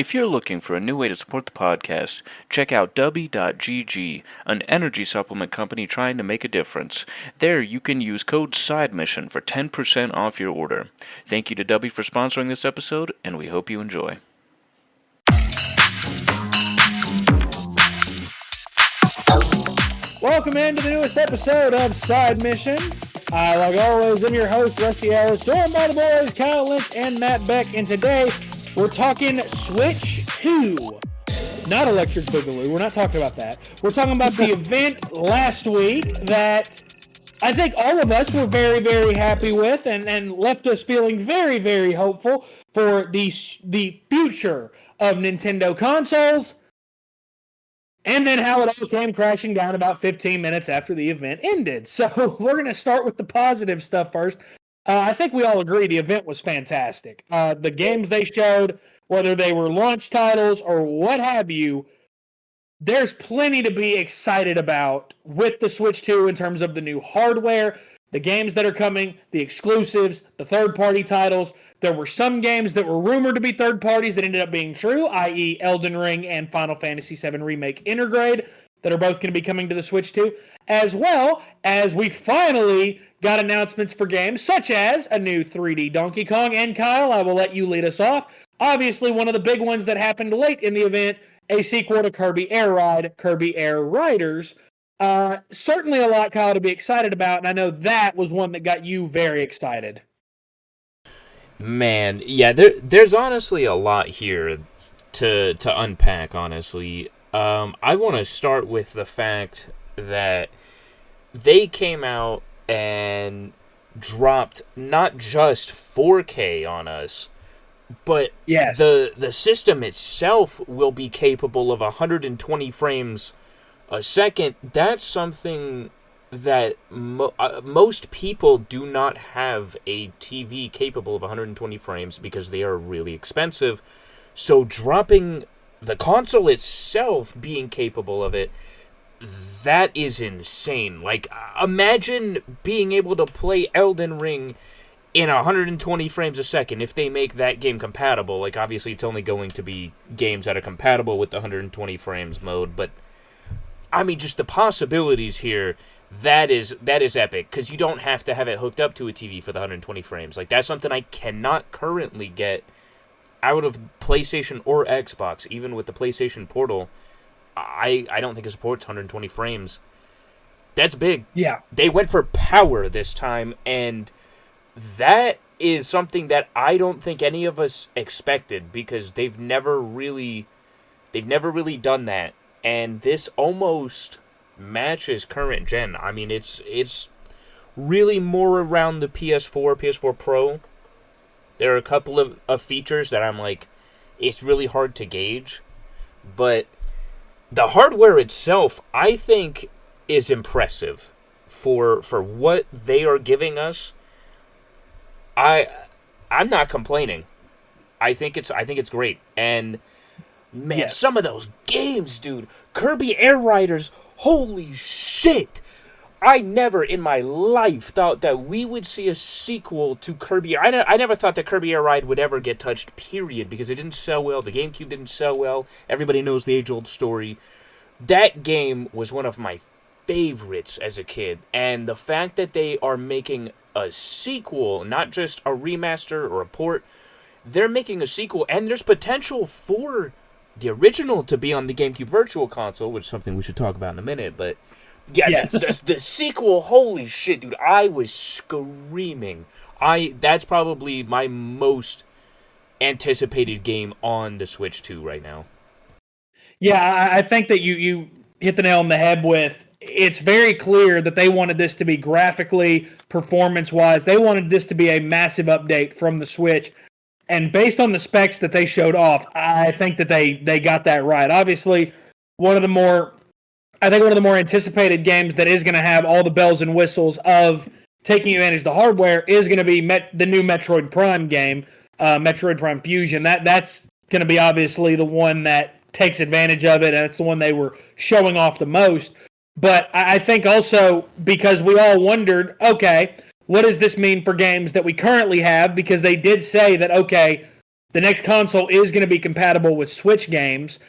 If you're looking for a new way to support the podcast, check out Dubby.gg, an energy supplement company trying to make a difference. There you can use code SIDEMISSION for 10% off your order. Thank you to Dubby for sponsoring this episode, and we hope you enjoy. Welcome into the newest episode of Side Mission. Like always, I'm your host, Rusty Ellis, joined by the boys, Kyle Lynch and Matt Beck, and today we're talking Switch 2. Not Electric Boogaloo, we're not talking about that. We're talking about the event last week that I think all of us were very, very happy with and left us feeling very, very hopeful for the future of Nintendo consoles. And then how it all came crashing down about 15 minutes after the event ended. So we're going to start with the positive stuff first. I think we all agree the event was fantastic. The games they showed, whether they were launch titles or what have you, there's plenty to be excited about with the Switch 2 in terms of the new hardware, the games that are coming, the exclusives, the third-party titles. There were some games that were rumored to be third parties that ended up being true, i.e. Elden Ring and Final Fantasy VII Remake Intergrade, that are both going to be coming to the Switch 2, as well as we finally got announcements for games such as a new 3D Donkey Kong. And Kyle, I will let you lead us off. Obviously, one of the big ones that happened late in the event, a sequel to Kirby Air Ride, Kirby Air Riders. Certainly a lot, Kyle, to be excited about, and I know that was one that got you very excited. Man, yeah, there's honestly a lot here to unpack, honestly. I want to start with the fact that they came out and dropped not just 4K on us, but yes, the system itself will be capable of 120 frames a second. That's something that most people do not have a TV capable of 120 frames because they are really expensive. So dropping the console itself being capable of it, that is insane. Like, imagine being able to play Elden Ring in 120 frames a second if they make that game compatible. Like, obviously it's only going to be games that are compatible with the 120 frames mode, but I mean, just the possibilities here, that is epic, because you don't have to have it hooked up to a TV for the 120 frames. Like, that's something I cannot currently get out of PlayStation or Xbox. Even with the PlayStation Portal, I don't think it supports 120 frames. That's big. Yeah. They went for power this time, and that is something that I don't think any of us expected, because they've never really done that. And this almost matches current gen. I mean, it's really more around the PS4 Pro. There are a couple of features that I'm like, it's really hard to gauge. But the hardware itself, I think, is impressive for what they are giving us. I'm not complaining. I think it's great. And man, yes, some of those games, dude. Kirby Air Riders, holy shit. I never in my life thought that we would see a sequel to Kirby. I never thought that Kirby Air Ride would ever get touched, period, because it didn't sell well. The GameCube didn't sell well. Everybody knows the age-old story. That game was one of my favorites as a kid. And the fact that they are making a sequel, not just a remaster or a port, they're making a sequel, and there's potential for the original to be on the GameCube Virtual Console, which is something we should talk about in a minute, but yeah, yes, the sequel, holy shit, dude, I was screaming. That's probably my most anticipated game on the Switch 2 right now. Yeah, I think that you hit the nail on the head with, it's very clear that they wanted this to be graphically, performance-wise, they wanted this to be a massive update from the Switch. And based on the specs that they showed off, I think that they got that right. Obviously, one of the more anticipated games that is going to have all the bells and whistles of taking advantage of the hardware is going to be the new Metroid Prime game, Metroid Prime Fusion. That's going to be obviously the one that takes advantage of it, and it's the one they were showing off the most. But I think also because we all wondered, okay, what does this mean for games that we currently have? Because they did say that, okay, the next console is going to be compatible with Switch games,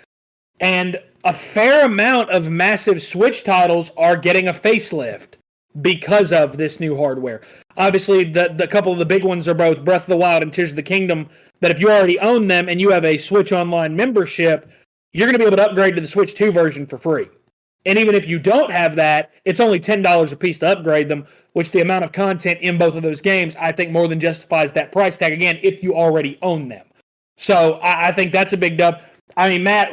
and a fair amount of massive Switch titles are getting a facelift because of this new hardware. Obviously, the couple of the big ones are both Breath of the Wild and Tears of the Kingdom, that if you already own them and you have a Switch Online membership, you're going to be able to upgrade to the Switch 2 version for free. And even if you don't have that, it's only $10 a piece to upgrade them, which the amount of content in both of those games, I think more than justifies that price tag, again, if you already own them. So I think that's a big dub. I mean, Matt,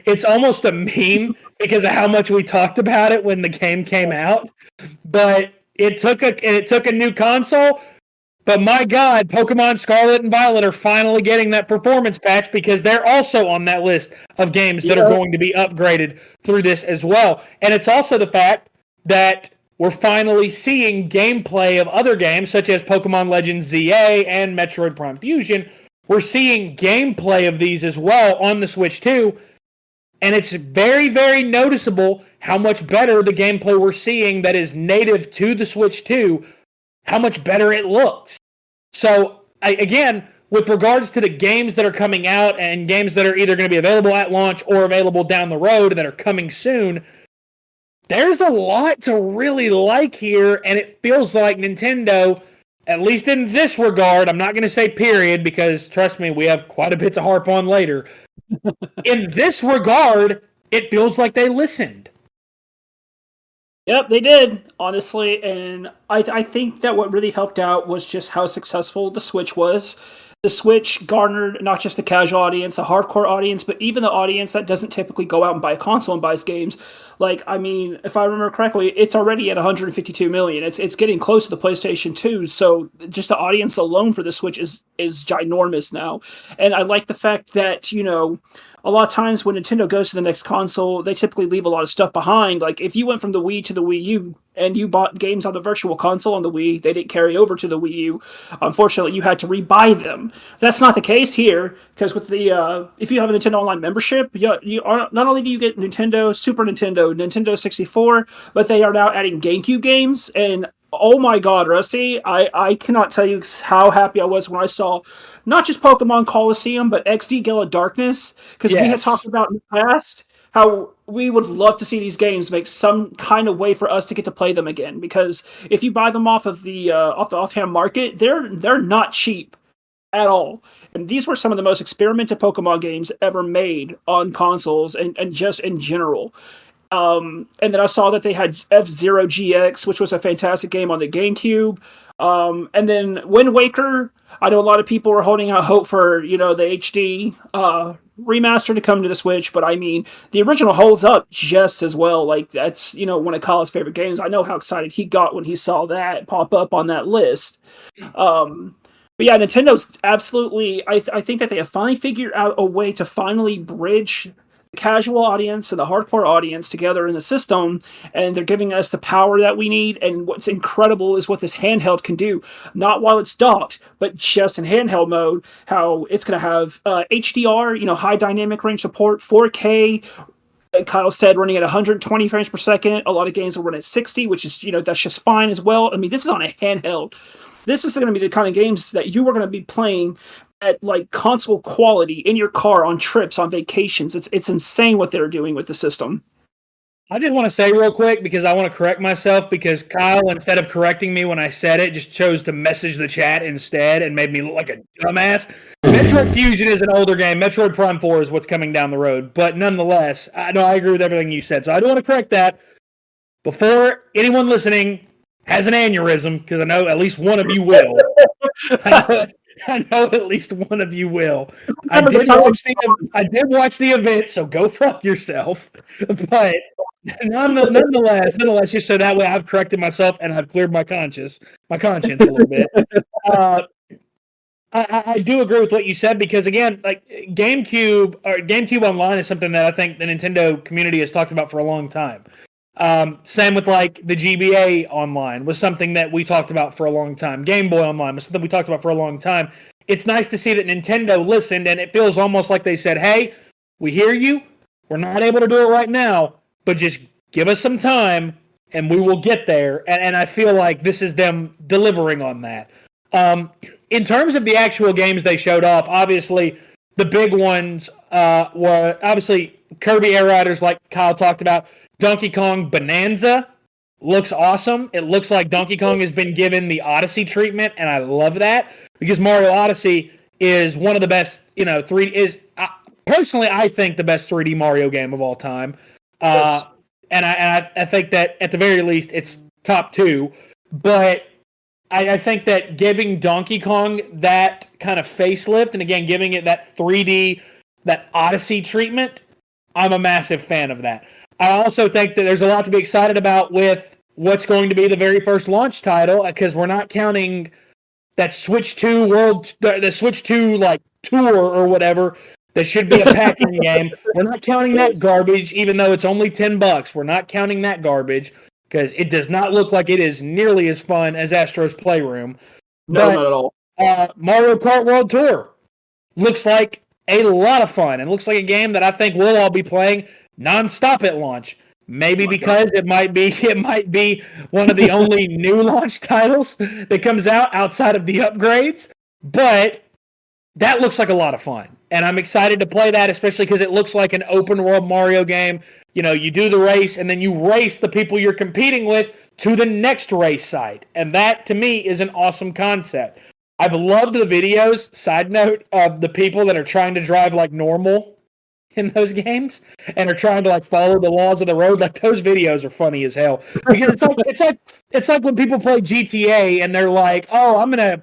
it's almost a meme because of how much we talked about it when the game came out. But it took a new console. But my God, Pokemon Scarlet and Violet are finally getting that performance patch because they're also on that list of games that are going to be upgraded through this as well. And it's also the fact that we're finally seeing gameplay of other games such as Pokemon Legends ZA and Metroid Prime Fusion. We're seeing gameplay of these as well on the Switch 2. And it's very, very noticeable how much better the gameplay we're seeing that is native to the Switch 2, how much better it looks. So, again, with regards to the games that are coming out and games that are either going to be available at launch or available down the road that are coming soon, there's a lot to really like here, and it feels like Nintendo, at least in this regard, I'm not going to say period because, trust me, we have quite a bit to harp on later. In this regard, it feels like they listened. Yep, they did, honestly, and I think that what really helped out was just how successful the Switch was. The Switch garnered not just the casual audience, the hardcore audience, but even the audience that doesn't typically go out and buy a console and buys games. Like, I mean, if I remember correctly, it's already at 152 million. It's getting close to the PlayStation 2, so just the audience alone for the Switch is ginormous now. And I like the fact that, you know, a lot of times when Nintendo goes to the next console, they typically leave a lot of stuff behind. Like, if you went from the Wii to the Wii U and you bought games on the Virtual Console on the Wii, they didn't carry over to the Wii U. Unfortunately, you had to rebuy them. That's not the case here, because with the if you have a Nintendo Online membership, you are, not only do you get Nintendo, Super Nintendo, Nintendo 64, but they are now adding GameCube games, and oh my God, Rusty, I cannot tell you how happy I was when I saw not just Pokemon Colosseum, but XD Gala Darkness, because we had talked about in the past how we would love to see these games make some kind of way for us to get to play them again, because if you buy them off of the offhand market, they're not cheap at all. And these were some of the most experimental Pokemon games ever made on consoles and just in general. And then I saw that they had F-Zero GX, which was a fantastic game on the GameCube. And then Wind Waker, I know a lot of people were holding out hope for, you know, the HD remaster to come to the Switch, but I mean, the original holds up just as well. Like, that's, you know, one of Kyle's favorite games. I know how excited he got when he saw that pop up on that list. But yeah, Nintendo's absolutely, I think that they have finally figured out a way to finally bridge the casual audience and the hardcore audience together in the system, and they're giving us the power that we need. And what's incredible is what this handheld can do, not while it's docked, but just in handheld mode, how it's going to have HDR, you know, high dynamic range support, 4K, Kyle said running at 120 frames per second. A lot of games will run at 60, which is, you know, that's just fine as well. I mean, this is on a handheld. This is going to be the kind of games that you are going to be playing at like console quality in your car on trips, on vacations. It's insane what they're doing with the system. I just want to say real quick, because I want to correct myself, because Kyle, instead of correcting me when I said it, just chose to message the chat instead and made me look like a dumbass. Metroid Fusion is an older game. Metroid Prime 4 is what's coming down the road. But nonetheless, I agree with everything you said. So I do want to correct that before anyone listening has an aneurysm, because I know at least one of you will. I know at least one of you will. I did watch the event, so go fuck yourself. But nonetheless, just so that way I've corrected myself and I've cleared my conscience a little bit. I do agree with what you said, because again, like GameCube Online is something that I think the Nintendo community has talked about for a long time. Same with like the GBA Online was something that we talked about for a long time. Game Boy Online was something we talked about for a long time. It's nice to see that Nintendo listened, and it feels almost like they said, hey, we hear you. We're not able to do it right now, but just give us some time and we will get there. And I feel like this is them delivering on that. in terms of the actual games they showed off, obviously the big ones were obviously Kirby Air Riders, like Kyle talked about. Donkey Kong Bonanza looks awesome. It looks like Donkey Kong has been given the Odyssey treatment, and I love that because Mario Odyssey is one of the best, personally, I think the best 3D Mario game of all time. Yes. And I think that at the very least it's top 2. But I think that giving Donkey Kong that kind of facelift, and again, giving it that 3D, that Odyssey treatment, I'm a massive fan of that. I also think that there's a lot to be excited about with what's going to be the very first launch title, because we're not counting that Switch 2 the Switch 2 like tour or whatever. That should be a pack-in game. We're not counting that garbage, even though it's only $10. We're not counting that garbage because it does not look like it is nearly as fun as Astro's Playroom. No, not at all. Mario Kart World Tour looks like a lot of fun, and looks like a game that I think we'll all be playing nonstop at launch. Maybe because it might be one of the only new launch titles that comes out outside of the upgrades, but that looks like a lot of fun. And I'm excited to play that, especially because it looks like an open world Mario game. You know, you do the race and then you race the people you're competing with to the next race site. And that to me is an awesome concept. I've loved the videos, side note, of the people that are trying to drive like normal in those games and are trying to like follow the laws of the road. Like those videos are funny as hell because it's like when people play GTA and they're like, "Oh, I'm gonna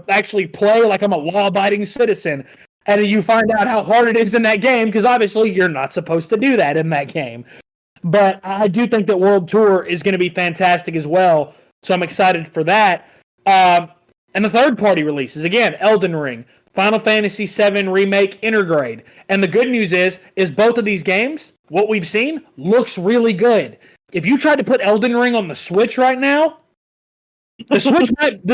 actually play like I'm a law-abiding citizen," and then you find out how hard it is in that game because obviously you're not supposed to do that in that game. But I do think that World Tour is going to be fantastic as well, so I'm excited for that. And the third-party releases again, Elden Ring, Final Fantasy VII Remake Intergrade. And the good news is both of these games, what we've seen, looks really good. If you tried to put Elden Ring on the Switch right now, the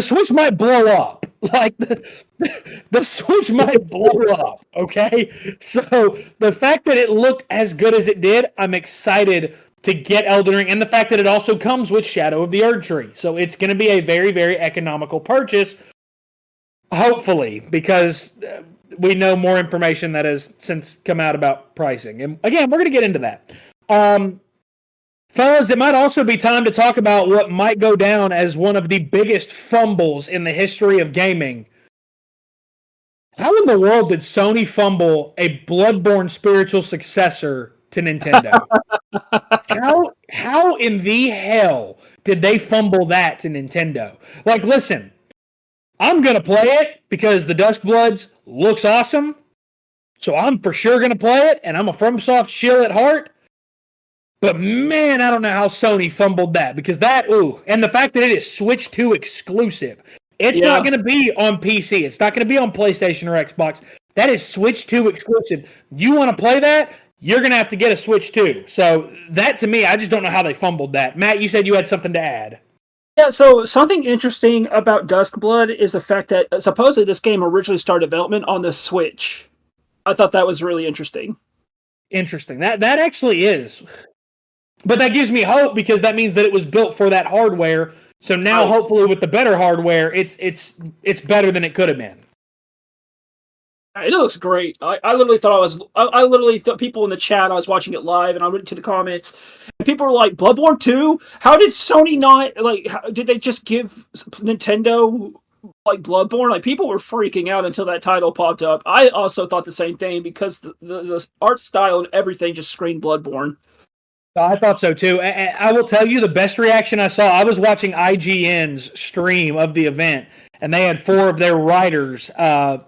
Switch might blow up. Like the Switch might blow up, okay? So the fact that it looked as good as it did, I'm excited to get Elden Ring, and the fact that it also comes with Shadow of the Erdtree. So it's going to be a very, very economical purchase. Hopefully, because we know more information that has since come out about pricing. And again, we're going to get into that. Fellas, it might also be time to talk about what might go down as one of the biggest fumbles in the history of gaming. How in the world did Sony fumble a Bloodborne spiritual successor to Nintendo? How in the hell did they fumble that to Nintendo? Like, listen, I'm going to play it because the Duskbloods looks awesome. So I'm for sure going to play it, and I'm a FromSoft shill at heart. But man, I don't know how Sony fumbled that because and the fact that it is Switch 2 exclusive. It's not going to be on PC. It's not going to be on PlayStation or Xbox. That is Switch 2 exclusive. You want to play that? You're going to have to get a Switch 2. So that to me, I just don't know how they fumbled that. Matt, you said you had something to add. Yeah, so something interesting about Duskblood is the fact that supposedly this game originally started development on the Switch. I thought that was really interesting. Interesting. That actually is. But that gives me hope because that means that it was built for that hardware. So now, hopefully, with the better hardware, it's better than it could have been. It looks great. I literally thought I literally thought people in the chat, I was watching it live, and I went to the comments, and people were like, Bloodborne 2? How did Sony not, did they just give Nintendo, Bloodborne? People were freaking out until that title popped up. I also thought the same thing, because the art style and everything just screamed Bloodborne. I thought so, too. I will tell you the best reaction I saw, I was watching IGN's stream of the event, and they had 4 of their writers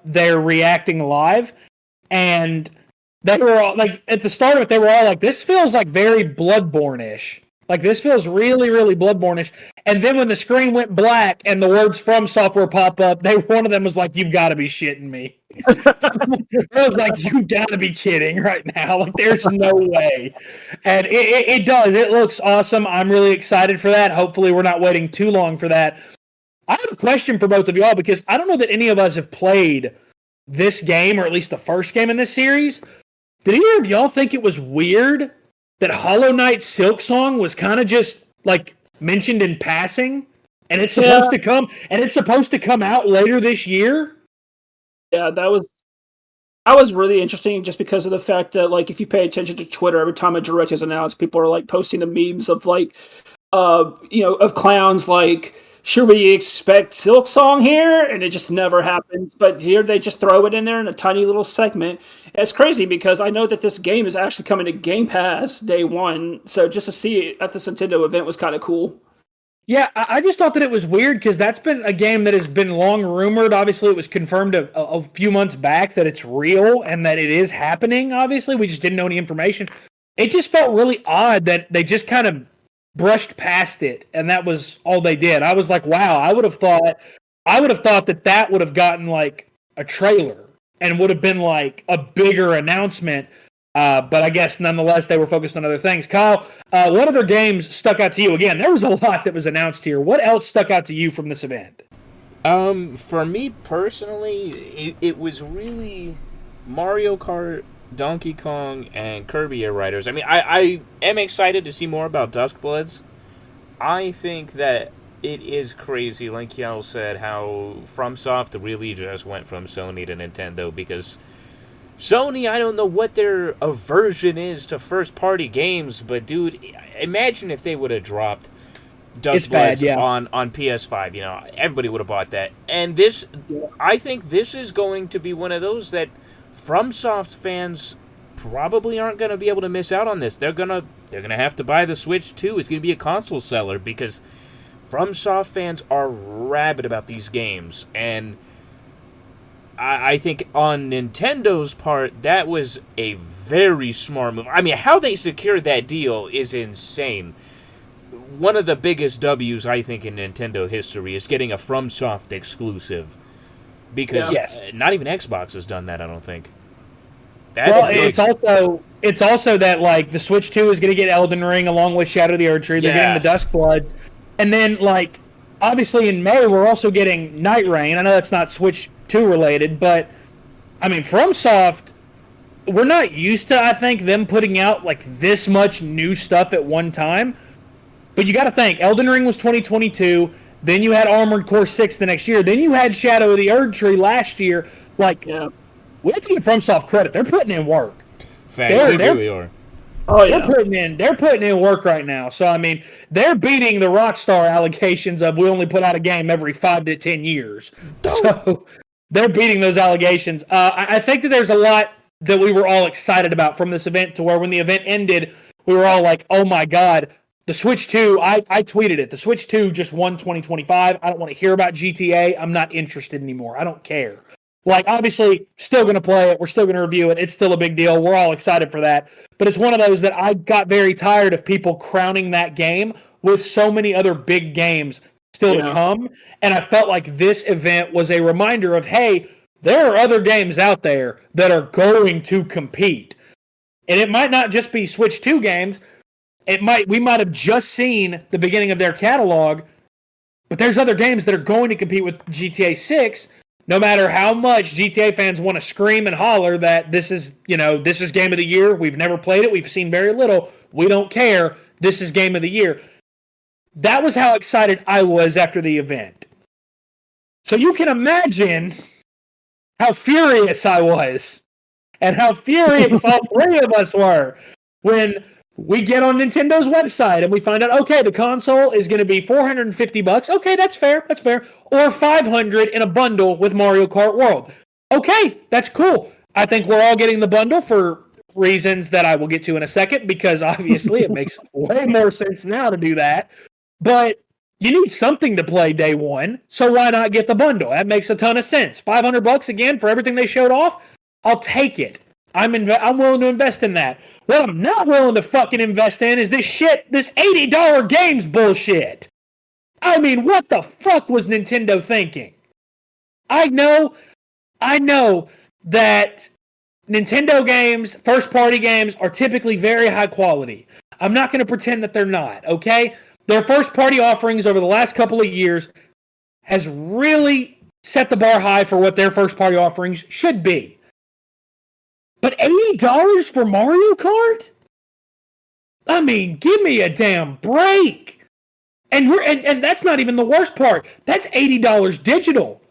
there reacting live, and they were all, at the start of it, they were all like, this feels very Bloodborne-ish. This feels really, really Bloodborne-ish. And then when the screen went black and the words From Software pop up, one of them was like, you've got to be shitting me. I was like, you got to be kidding right now. There's no way. And it does. It looks awesome. I'm really excited for that. Hopefully we're not waiting too long for that. I have a question for both of y'all because I don't know that any of us have played this game, or at least the first game in this series. Did either of y'all think it was weird that Hollow Knight Silksong was kind of just mentioned in passing and it's supposed to come, and it's supposed to come out later this year. Yeah, that was really interesting just because of the fact that, like, if you pay attention to Twitter, every time a direct is announced, people are like posting the memes of like, of clowns like, should we expect Silk Song here? And it just never happens. But here they just throw it in there in a tiny little segment. And it's crazy because I know that this game is actually coming to Game Pass day one. So just to see it at this Nintendo event was kind of cool. Yeah, I just thought that it was weird because that's been a game that has been long rumored. Obviously, it was confirmed a few months back that it's real and that it is happening. Obviously, we just didn't know any information. It just felt really odd that they just kind of brushed past it, and that was all they did. I was like, wow, I would have thought that would have gotten like a trailer and would have been like a bigger announcement. But I guess nonetheless they were focused on other things. Kyle, what other games stuck out to you? Again, there was a lot that was announced here. What else stuck out to you from this event? For me personally, it was really Mario Kart, Donkey Kong, and Kirby Air Riders. I mean, I am excited to see more about Duskbloods. I think that it is crazy, like Yell said, how FromSoft really just went from Sony to Nintendo, because Sony, I don't know what their aversion is to first-party games, but dude, imagine if they would have dropped Duskbloods on PS5. You know, everybody would have bought that. And this, I think this is going to be one of those that FromSoft fans probably aren't going to be able to miss out on this. They're gonna have to buy the Switch too. It's going to be a console seller because FromSoft fans are rabid about these games, and I think on Nintendo's part, that was a very smart move. I mean, how they secured that deal is insane. One of the biggest W's, I think, in Nintendo history is getting a FromSoft exclusive. Because not even Xbox has done that, I don't think. That's big. It's also that, like, the Switch 2 is going to get Elden Ring along with Shadow of the Erdtree. They're getting the Duskbloods. And then, like, obviously in May, we're also getting Night Rain. I know that's not Switch 2 related, but, I mean, FromSoft, we're not used to, I think, them putting out, like, this much new stuff at one time. But you got to think, Elden Ring was 2022. Then you had Armored Core 6 the next year. Then you had Shadow of the Erdtree last year. Like, we have to give FromSoft credit. They're putting in work. Facts, they really are. Oh, yeah. They're putting in work right now. So, I mean, they're beating the Rockstar allegations of we only put out a game every 5 to 10 years. So, they're beating those allegations. I think that there's a lot that we were all excited about from this event, to where when the event ended, we were all like, oh my God, the Switch 2, I tweeted it. The Switch 2 just won 2025. I don't want to hear about GTA. I'm not interested anymore. I don't care. Like, obviously, still going to play it. We're still going to review it. It's still a big deal. We're all excited for that. But it's one of those that I got very tired of people crowning that game with so many other big games still to come. And I felt like this event was a reminder of, hey, there are other games out there that are going to compete. And it might not just be Switch 2 games. We might have just seen the beginning of their catalog, but there's other games that are going to compete with GTA 6, no matter how much GTA fans want to scream and holler that this is game of the year. We've never played it. We've seen very little. We don't care. This is game of the year. That was how excited I was after the event. So you can imagine how furious I was and how furious all three of us were when we get on Nintendo's website and we find out, okay, the console is going to be $450. Okay, that's fair. That's fair. Or $500 in a bundle with Mario Kart World. Okay, that's cool. I think we're all getting the bundle for reasons that I will get to in a second, because obviously it makes way more sense now to do that. But you need something to play day one, so why not get the bundle? That makes a ton of sense. $500 again for everything they showed off? I'll take it. I'm willing to invest in that. What I'm not willing to fucking invest in is this $80 games bullshit. I mean, what the fuck was Nintendo thinking? I know that Nintendo games, first-party games, are typically very high quality. I'm not going to pretend that they're not, okay? Their first-party offerings over the last couple of years has really set the bar high for what their first-party offerings should be. But $80 for Mario Kart? I mean, give me a damn break. And that's not even the worst part. That's $80 digital.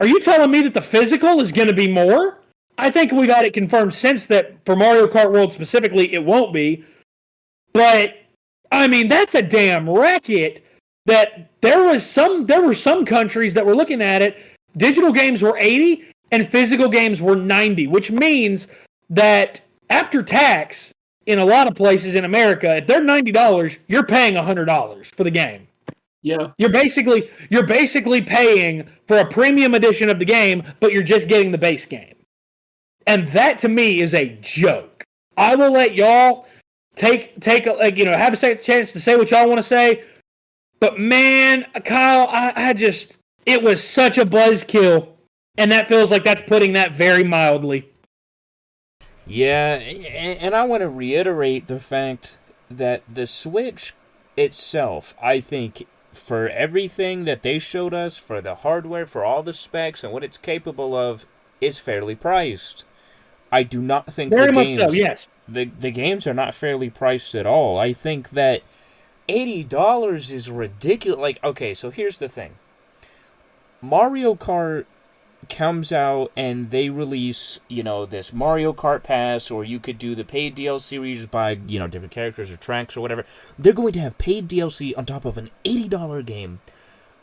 Are you telling me that the physical is going to be more? I think we've had it confirmed since that for Mario Kart World specifically, it won't be. But I mean, that's a damn racket. That there were some countries that were looking at it. Digital games were 80 and physical games were 90, which means that after tax, in a lot of places in America, if they're $90, you're paying $100 for the game. Yeah. You're basically paying for a premium edition of the game, but you're just getting the base game. And that to me is a joke. I will let y'all have a chance to say what y'all want to say. But man, Kyle, it was such a buzzkill, and that feels like that's putting that very mildly. Yeah, and I want to reiterate the fact that the Switch itself, I think, for everything that they showed us, for the hardware, for all the specs and what it's capable of, is fairly priced. I do not think very much so, yes. The games are not fairly priced at all. I think that $80 is ridiculous. Like, okay, so here's the thing. Mario Kart comes out and they release, this Mario Kart Pass, or you could do the paid DLC where you just buy, different characters or tracks or whatever. They're going to have paid DLC on top of an $80 game.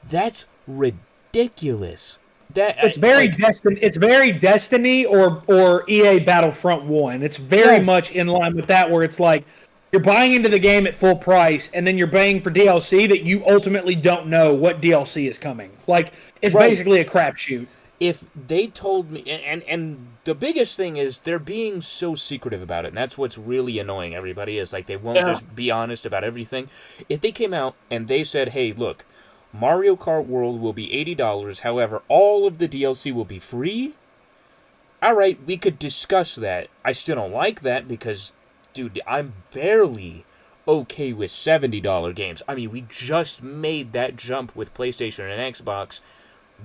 That's ridiculous. It's very Destiny or EA Battlefront 1. It's very much in line with that, where it's like you're buying into the game at full price, and then you're paying for DLC that you ultimately don't know what DLC is coming. Like, it's basically a crapshoot. If they told me, and the biggest thing is they're being so secretive about it, and that's what's really annoying everybody, is like they won't just be honest about everything. If they came out and they said, hey, look, Mario Kart World will be $80, however, all of the DLC will be free, alright, we could discuss that. I still don't like that because, dude, I'm barely okay with $70 games. I mean, we just made that jump with PlayStation and Xbox.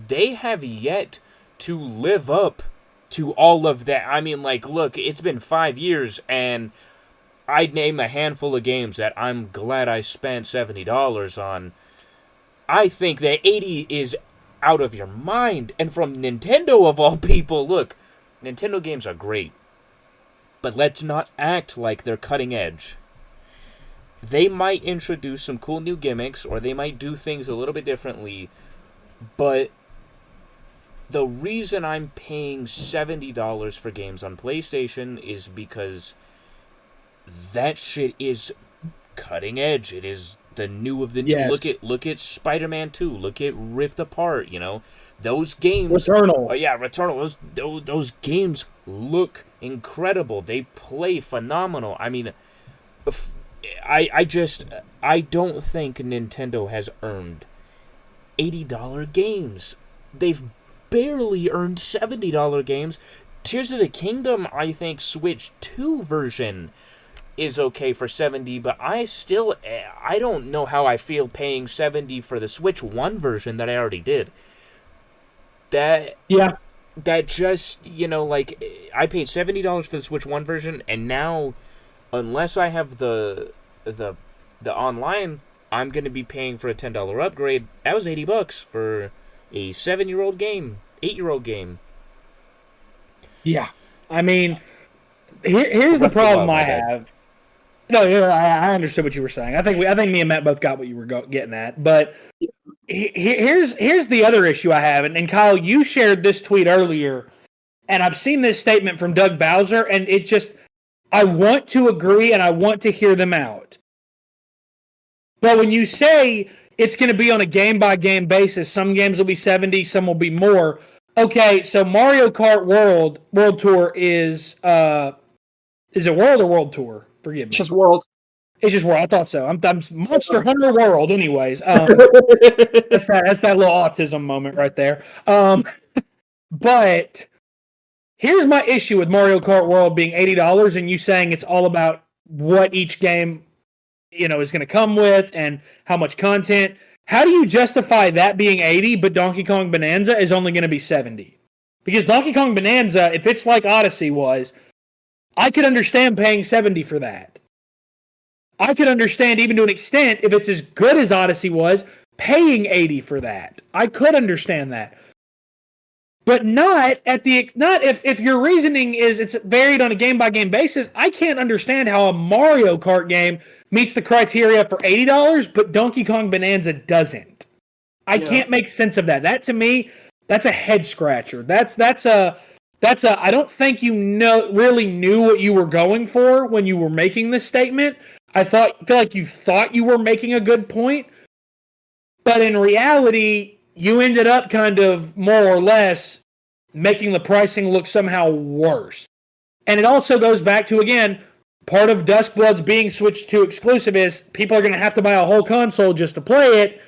They have yet to live up to all of that. I mean, like, look, it's been 5 years, and I'd name a handful of games that I'm glad I spent $70 on. I think that 80 is out of your mind. And from Nintendo, of all people, look, Nintendo games are great. But let's not act like they're cutting edge. They might introduce some cool new gimmicks, or they might do things a little bit differently, but the reason I'm paying $70 for games on PlayStation is because that shit is cutting edge. It is the new of the new. Yes. Look at Spider-Man 2. Look at Rift Apart. Those games. Returnal. Returnal. Those games look incredible. They play phenomenal. I mean, I don't think Nintendo has earned $80 games. They've barely earned $70 games. Tears of the Kingdom, I think Switch 2 version is okay for $70, but I don't know how I feel paying $70 for the Switch 1 version that I already did. That just, like, I paid $70 for the Switch 1 version, and now, unless I have the online, I'm going to be paying for a $10 upgrade. That was $80 for a 7-year-old game, 8-year-old game. Yeah. I mean, here's the problem I have. No, I understood what you were saying. I think me and Matt both got what you were getting at. But here's the other issue I have. And Kyle, you shared this tweet earlier, and I've seen this statement from Doug Bowser, and it just, I want to agree and I want to hear them out. But when you say it's going to be on a game-by-game basis, some games will be 70, some will be more. Okay, so Mario Kart World Tour is it World or World Tour? Forgive me. It's just World. It's just World. I thought so. I'm Monster Hunter World, anyways. That's that little autism moment right there. But here's my issue with Mario Kart World being $80 and you saying it's all about what each game, is going to come with and how much content. How do you justify that being 80, but Donkey Kong Bonanza is only going to be 70? Because Donkey Kong Bonanza, if it's like Odyssey was, I could understand paying 70 for that. I could understand, even to an extent, if it's as good as Odyssey was, paying $80 for that. I could understand that. But not if your reasoning is it's varied on a game-by-game basis. I can't understand how a Mario Kart game meets the criteria for $80, but Donkey Kong Bonanza doesn't. I can't make sense of that. That, to me, that's a head-scratcher. That's a I don't think you really knew what you were going for when you were making this statement. I feel like you thought you were making a good point, but in reality, you ended up kind of more or less making the pricing look somehow worse. And it also goes back to, again, part of Duskblood's being switched to exclusive is people are going to have to buy a whole console just to play it,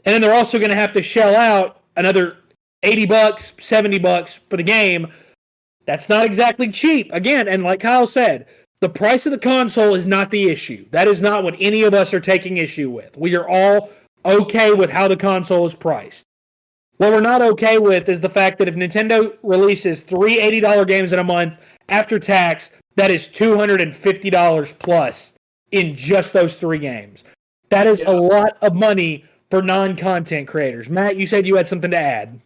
and then they're also going to have to shell out another $80, $70 for the game. That's not exactly cheap. Again, and like Kyle said, the price of the console is not the issue. That is not what any of us are taking issue with. We are all okay with how the console is priced. What we're not okay with is the fact that if Nintendo releases 3 $80 games in a month after tax, that is $250 plus in just those 3 games. That is a lot of money for non-content creators. Matt, you said you had something to add.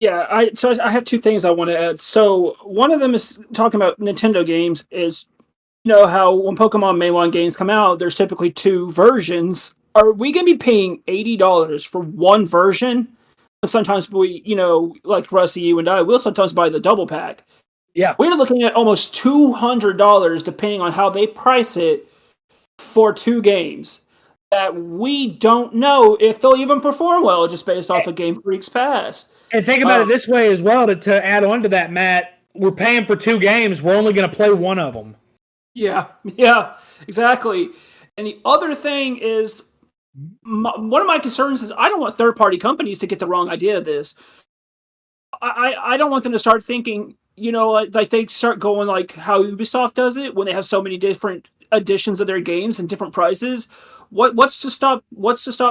Yeah, I have 2 things I want to add. So one of them is talking about Nintendo games is, you know, how when Pokemon mainline games come out, there's typically 2 versions. Are we going to be paying $80 for one version? Sometimes we, you know, like Rusty, you and I, we'll sometimes buy the double pack. Yeah. We're looking at almost $200 depending on how they price it for 2 games that we don't know if they'll even perform well just based off of Game Freak's past. And think about it this way as well, to add on to that, Matt, we're paying for 2 games. We're only going to play one of them. Yeah, exactly. And the other thing is, one of my concerns is I don't want third-party companies to get the wrong idea of this. I don't want them to start thinking, you know, like they start going like how Ubisoft does it when they have so many different editions of their games and different prices. What's to stop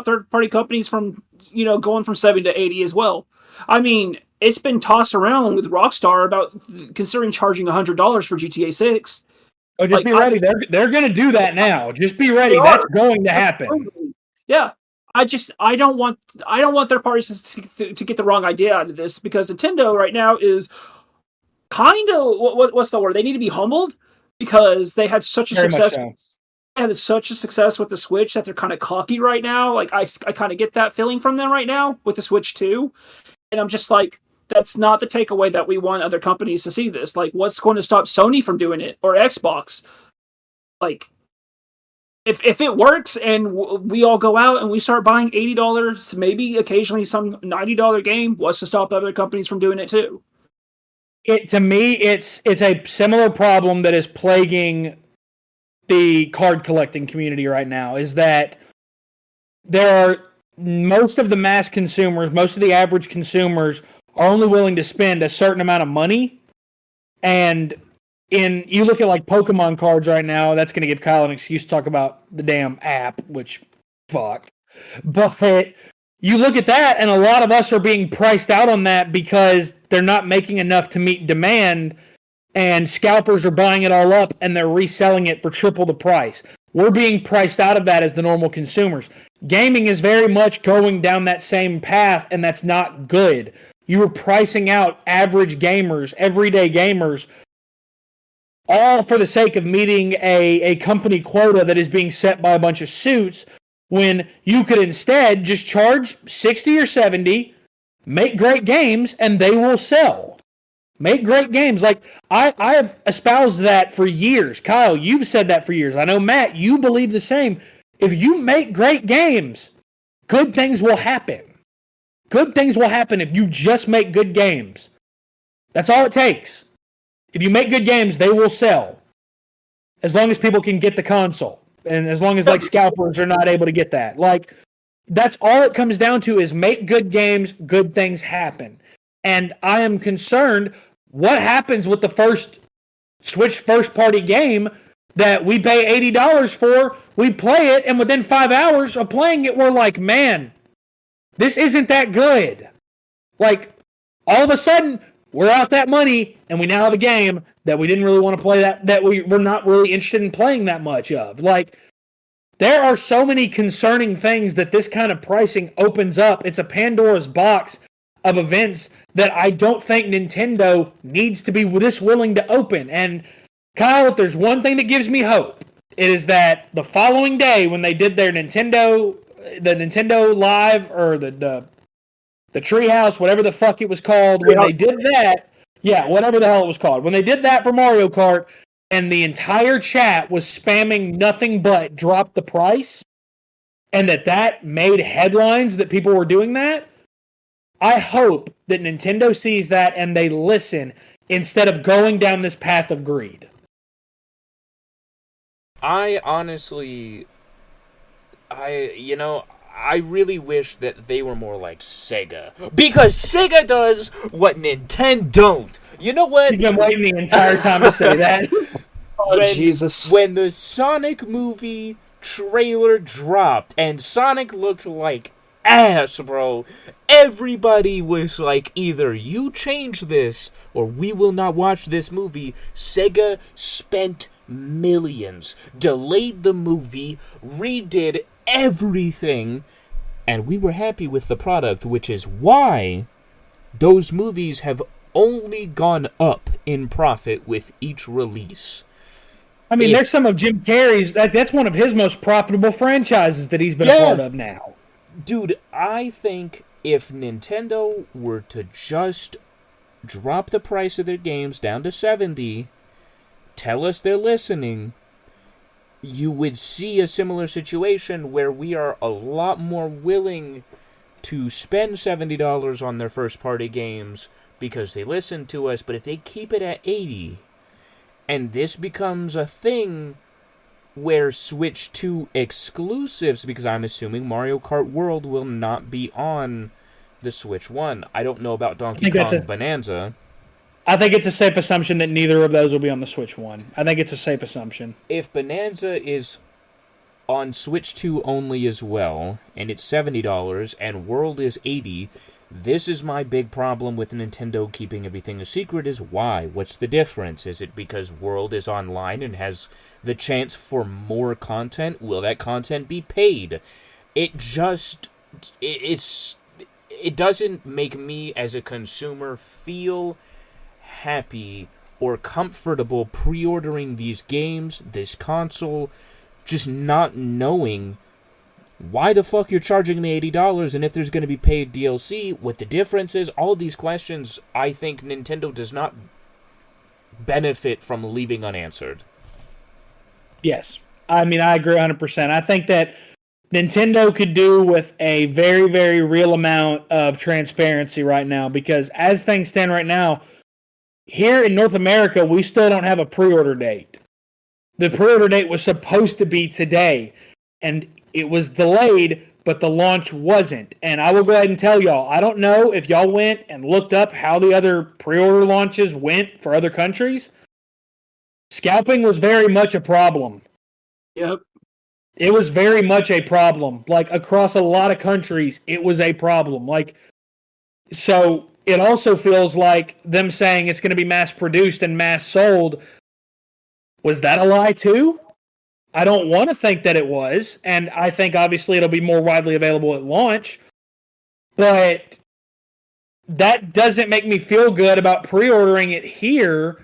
third-party companies from, you know, going from 70 to 80 as well? I mean, it's been tossed around with Rockstar about considering charging $100 for GTA 6. Oh, just be ready. They're going to do that now. Just be ready. That's going to happen. Yeah. I don't want third parties to get the wrong idea out of this, because Nintendo right now is kind of what's the word? They need to be humbled because they had such a success. They had such a success with the Switch that they're kind of cocky right now. Like I kind of get that feeling from them right now with the Switch 2. And I'm just like, that's not the takeaway that we want other companies to see this. Like, what's going to stop Sony from doing it, or Xbox? Like, if it works and we all go out and we start buying $80, maybe occasionally some $90 game, what's to stop other companies from doing it too? To me, it's a similar problem that is plaguing the card collecting community right now, is that there are most of the mass consumers, most of the average consumers are only willing to spend a certain amount of money. And you look at like Pokemon cards right now, that's going to give Kyle an excuse to talk about the damn app, which fuck. But you look at that, and a lot of us are being priced out on that because they're not making enough to meet demand, and scalpers are buying it all up and they're reselling it for triple the price. We're being priced out of that as the normal consumers. Gaming is very much going down that same path, and that's not good. You are pricing out average gamers, everyday gamers, all for the sake of meeting a company quota that is being set by a bunch of suits, when you could instead just charge 60 or 70, make great games, and they will sell. Make great games. Like, I have espoused that for years. Kyle, you've said that for years. I know, Matt, you believe the same. If you make great games, good things will happen. Good things will happen if you just make good games. That's all it takes. If you make good games, they will sell. As long as people can get the console. And as long as, like, scalpers are not able to get that. Like, that's all it comes down to, is make good games, good things happen. And I am concerned what happens with the first Switch first-party game that we pay $80 for, we play it, and within 5 hours of playing it, we're like, man, this isn't that good. Like, all of a sudden, we're out that money, and we now have a game that we didn't really want to play, that we're not really interested in playing that much of. Like, There are so many concerning things that this kind of pricing opens up. It's a Pandora's box of events that I don't think Nintendo needs to be this willing to open. And Kyle, if there's one thing that gives me hope, it is that the following day when they did their Nintendo Live or the Treehouse, whatever the fuck it was called, when they did that, yeah, whatever the hell it was called, when they did that for Mario Kart, and the entire chat was spamming nothing but drop the price, and that made headlines that people were doing that, I hope that Nintendo sees that and they listen instead of going down this path of greed. I really wish that they were more like Sega. Because Sega does what Nintendo don't. You know what? He's been waiting the entire time to say that. Jesus. When the Sonic movie trailer dropped and Sonic looked like ass, bro, everybody was like, either you change this or we will not watch this movie. Sega spent millions, delayed the movie, redid everything, and we were happy with the product, which is why those movies have only gone up in profit with each release. I mean, there's some of Jim Carrey's, that's one of his most profitable franchises that he's been a part of now. Dude, I think if Nintendo were to just drop the price of their games down to $70, tell us they're listening, you would see a similar situation where we are a lot more willing to spend $70 on their first-party games because they listen to us. But if they keep it at $80, and this becomes a thing where Switch 2 exclusives, because I'm assuming Mario Kart World will not be on the Switch 1. I don't know about Donkey Kong Bonanza. I think it's a safe assumption that neither of those will be on the Switch 1. I think it's a safe assumption. If Bonanza is on Switch 2 only as well, and it's $70, and World is $80, this is my big problem with Nintendo keeping everything a secret, is why? What's the difference? Is it because World is online and has the chance for more content? Will that content be paid? It doesn't make me as a consumer feel happy or comfortable pre-ordering these games, this console, just not knowing why the fuck you're charging me $80, and if there's going to be paid DLC, what the difference is. All these questions I think Nintendo does not benefit from leaving unanswered. Yes. I mean, I agree 100%. I think that Nintendo could do with a very, very real amount of transparency right now, because as things stand right now, here in North America, we still don't have a pre-order date. The pre-order date was supposed to be today, and it was delayed, but the launch wasn't. And I will go ahead and tell y'all, I don't know if y'all went and looked up how the other pre-order launches went for other countries. Scalping was very much a problem. Yep. It was very much a problem. Like, across a lot of countries, it was a problem. Like, so it also feels like them saying it's going to be mass-produced and mass-sold. Was that a lie, too? I don't want to think that it was, and I think obviously it'll be more widely available at launch, but that doesn't make me feel good about pre-ordering it here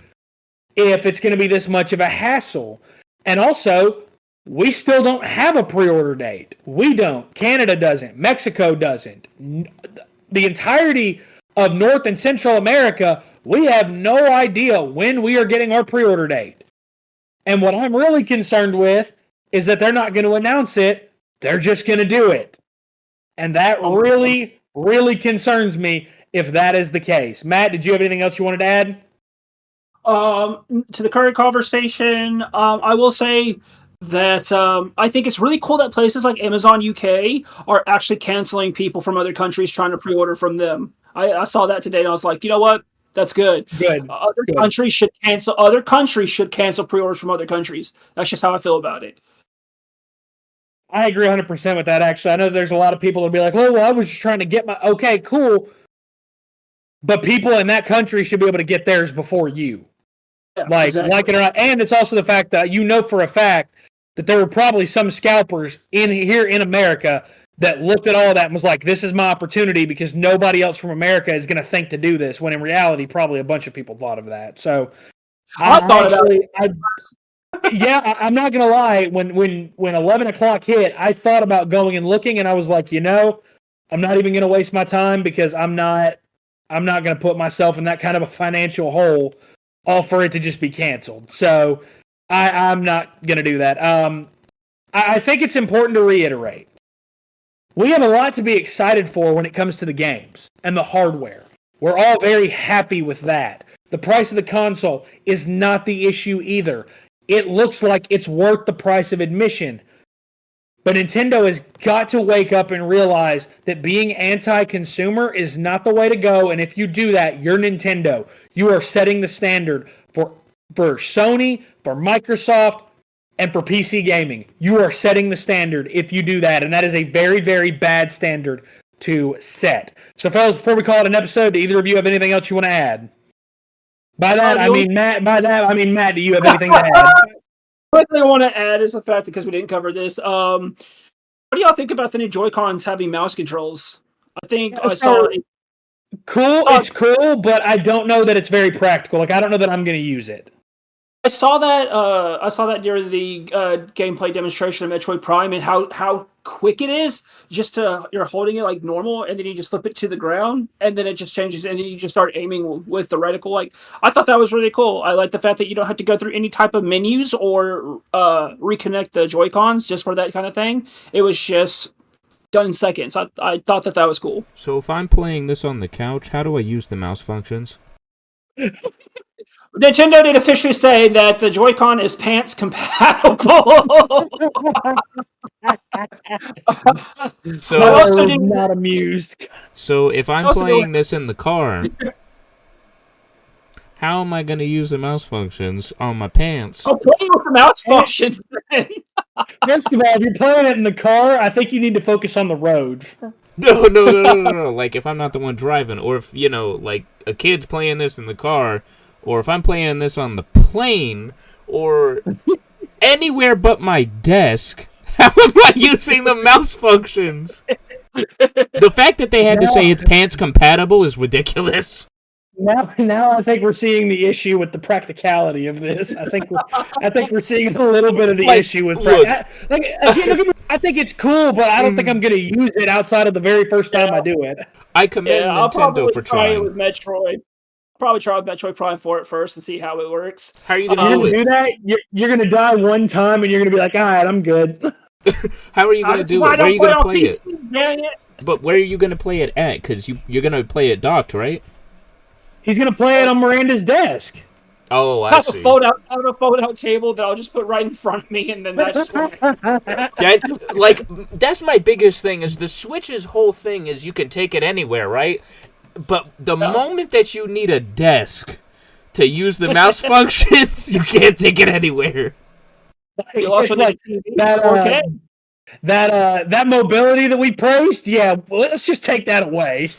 if it's going to be this much of a hassle. And also, we still don't have a pre-order date. We don't. Canada doesn't. Mexico doesn't. The entirety of North and Central America, we have no idea when we are getting our pre-order date. And what I'm really concerned with is that they're not going to announce it. They're just going to do it. And that really, really concerns me if that is the case. Matt, did you have anything else you wanted to add? To the current conversation, I will say that I think it's really cool that places like Amazon UK are actually canceling people from other countries trying to pre-order from them. I saw that today and I was like, you know what? That's good. Good. Countries should cancel. Other countries should cancel pre-orders from other countries. That's just how I feel about it. I agree 100% with that, actually. I know there's a lot of people that'll be like, oh, well, I was just trying to get my... Okay, cool. But people in that country should be able to get theirs before you. Yeah, like exactly. it or not. And it's also the fact that you know for a fact that there were probably some scalpers here in America that looked at all of that and was like, this is my opportunity because nobody else from America is going to think to do this, when in reality, probably a bunch of people thought of that. So I'm not going to lie. When 11 o'clock hit, I thought about going and looking, and I was like, I'm not even going to waste my time because I'm not going to put myself in that kind of a financial hole all for it to just be canceled. So I'm not going to do that. I think it's important to reiterate. We have a lot to be excited for when it comes to the games and the hardware. We're all very happy with that. The price of the console is not the issue either. It looks like it's worth the price of admission. But Nintendo has got to wake up and realize that being anti-consumer is not the way to go. And if you do that, you're Nintendo. You are setting the standard for Sony, for Microsoft, and for PC gaming. You are setting the standard if you do that. And that is a very, very bad standard to set. So, fellas, before we call it an episode, do either of you have anything else you want to add? By that, I mean Matt, do you have anything to add? One thing I want to add is the fact, because we didn't cover this, what do y'all think about the new Joy-Cons having mouse controls? I think I saw it. Cool, it's cool, but I don't know that it's very practical. Like, I don't know that I'm going to use it. I saw that during the gameplay demonstration of Metroid Prime, and how quick it is. You're holding it like normal, and then you just flip it to the ground, and then it just changes, and then you just start aiming with the reticle. Like, I thought that was really cool. I like the fact that you don't have to go through any type of menus or reconnect the Joy-Cons just for that kind of thing. It was just done in seconds. I thought that was cool. So if I'm playing this on the couch, how do I use the mouse functions? Nintendo did officially say that the Joy-Con is pants compatible. So I also did not amused. So if I'm playing this in the car, how am I going to use the mouse functions on my pants? Oh, playing with the mouse functions. First of all, if you're playing it in the car, I think you need to focus on the road. No. Like, if I'm not the one driving, or if, like, a kid's playing this in the car, or if I'm playing this on the plane, or anywhere but my desk, how am I using the mouse functions? The fact that they had to say it's pants compatible is ridiculous. Now I think we're seeing the issue with the practicality of this. I think we're seeing a little bit of the issue with I think it's cool, but I don't think I'm going to use it outside of the very first time I do it. I commend Nintendo for trying. It with Metroid. Probably try with Metroid Prime 4 at first and see how it works. How are you going to do that? You're going to die one time and you're going to be like, all right, I'm good. How are you going to do it? Where are you going to play it? But where are you going to play it at? Because you're going to play it docked, right? He's going to play it on Miranda's desk. Oh, I see. I have a fold-out table that I'll just put right in front of me, and then that's just that's my biggest thing, is the Switch's whole thing is you can take it anywhere, right? But the moment that you need a desk to use the mouse functions, you can't take it anywhere. You also like that mobility that we praised. Yeah, let's just take that away.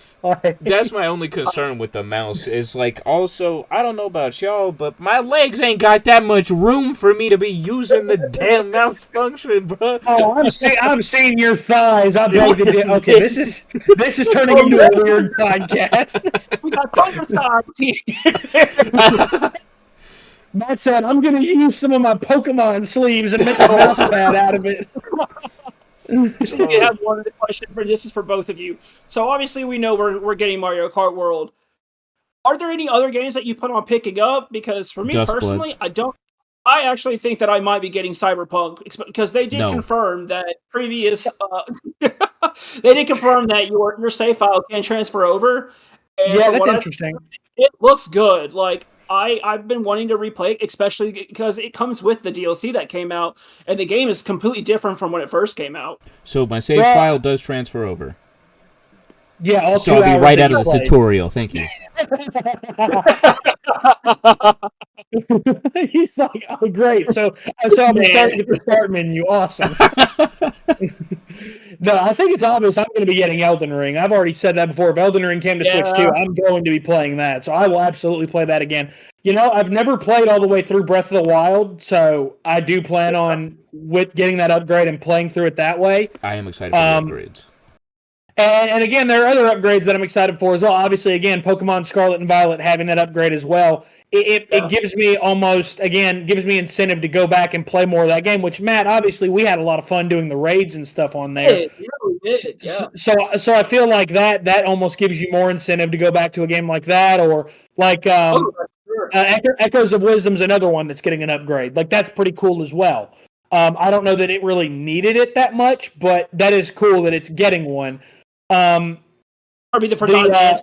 That's my only concern with the mouse. Is like, also, I don't know about y'all, but my legs ain't got that much room for me to be using the damn mouse function, bro. Oh, I'm seeing your thighs. Okay, this is turning into a weird podcast. We got thighs. Matt said, I'm going to use some of my Pokemon sleeves and make a mouse pad out of it. So we have one question for this is for both of you. So obviously we know we're getting Mario Kart World. Are there any other games that you plan on picking up? Because for me personally, I actually think that I might be getting Cyberpunk because they did confirm that they did confirm that your save file can transfer over. And yeah, that's interesting. It looks good. Like I've been wanting to replay it, especially because it comes with the DLC that came out, and the game is completely different from when it first came out. So my save file does transfer over. Yeah, so I'll be right out of the tutorial. Thank you. He's like, oh, great. So I'll be starting at the start menu. Awesome. No, I think it's obvious I'm going to be getting Elden Ring. I've already said that before. If Elden Ring came to Switch 2, I'm going to be playing that. So I will absolutely play that again. You know, I've never played all the way through Breath of the Wild, so I do plan on with getting that upgrade and playing through it that way. I am excited for the upgrades. And again, there are other upgrades that I'm excited for as well. Obviously, again, Pokemon Scarlet and Violet having that upgrade as well. It gives me gives me incentive to go back and play more of that game, which, Matt, obviously we had a lot of fun doing the raids and stuff on there. Yeah. So I feel like that almost gives you more incentive to go back to a game like that, or like Echoes of Wisdom's another one that's getting an upgrade. Like, that's pretty cool as well. I don't know that it really needed it that much, but that is cool that it's getting one. Probably the Forgotten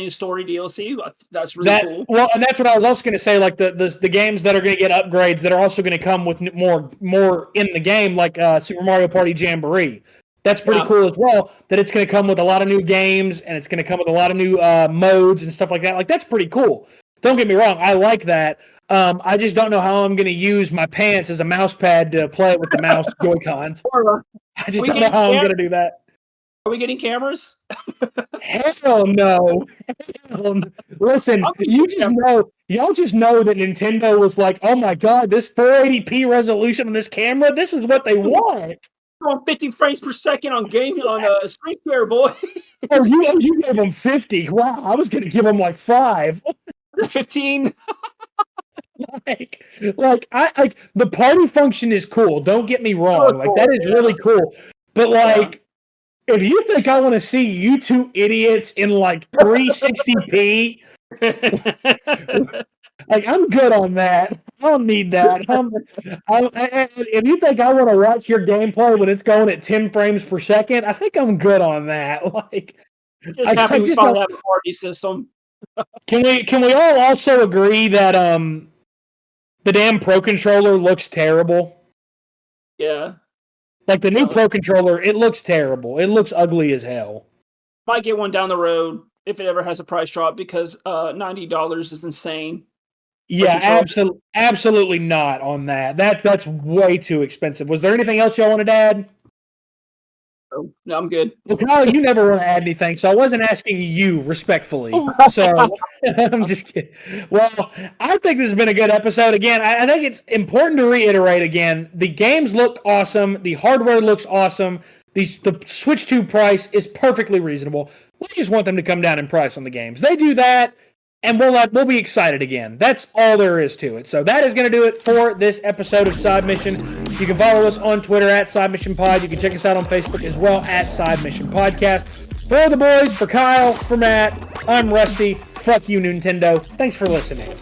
story DLC. That's really cool. Well, and that's what I was also going to say. Like the games that are going to get upgrades that are also going to come with more in the game, like Super Mario Party Jamboree. That's pretty cool as well. That it's going to come with a lot of new games and it's going to come with a lot of new modes and stuff like that. Like, that's pretty cool. Don't get me wrong. I like that. I just don't know how I'm going to use my pants as a mouse pad to play it with the mouse Joy-Cons. I just don't know how I'm going to do that. Are we getting cameras? Hell no. Listen, y'all just know that Nintendo was like, oh my god, this 480p resolution on this camera, this is what they want. We're on 50 frames per second on screen share, boy. Oh, you gave them 50. Wow, I was going to give them like 5. 15. like the party function is cool. Don't get me wrong. Like, that is really cool. But like, if you think I want to see you two idiots in like 360p, like, I'm good on that. I don't need that. If you think I want to watch your gameplay when it's going at 10 frames per second, I think I'm good on that. Like, just happy we finally have a party system. Can we all also agree that the damn Pro Controller looks terrible? Yeah. Like, the new Pro Controller, it looks terrible. It looks ugly as hell. Might get one down the road if it ever has a price drop, because $90 is insane. Yeah, absolutely not on that. That's way too expensive. Was there anything else y'all wanted to add? No, I'm good. Well, Kyle, you never want to add anything, so I wasn't asking you respectfully. So I'm just kidding. Well, I think this has been a good episode. Again, I think it's important to reiterate again, the games look awesome. The hardware looks awesome. The Switch 2 price is perfectly reasonable. We just want them to come down in price on the games. They do that, and we'll be excited again. That's all there is to it. So that is going to do it for this episode of Side Mission. You can follow us on Twitter at Side Mission Pod. You can check us out on Facebook as well at Side Mission Podcast. For the boys, for Kyle, for Matt, I'm Rusty. Fuck you, Nintendo. Thanks for listening.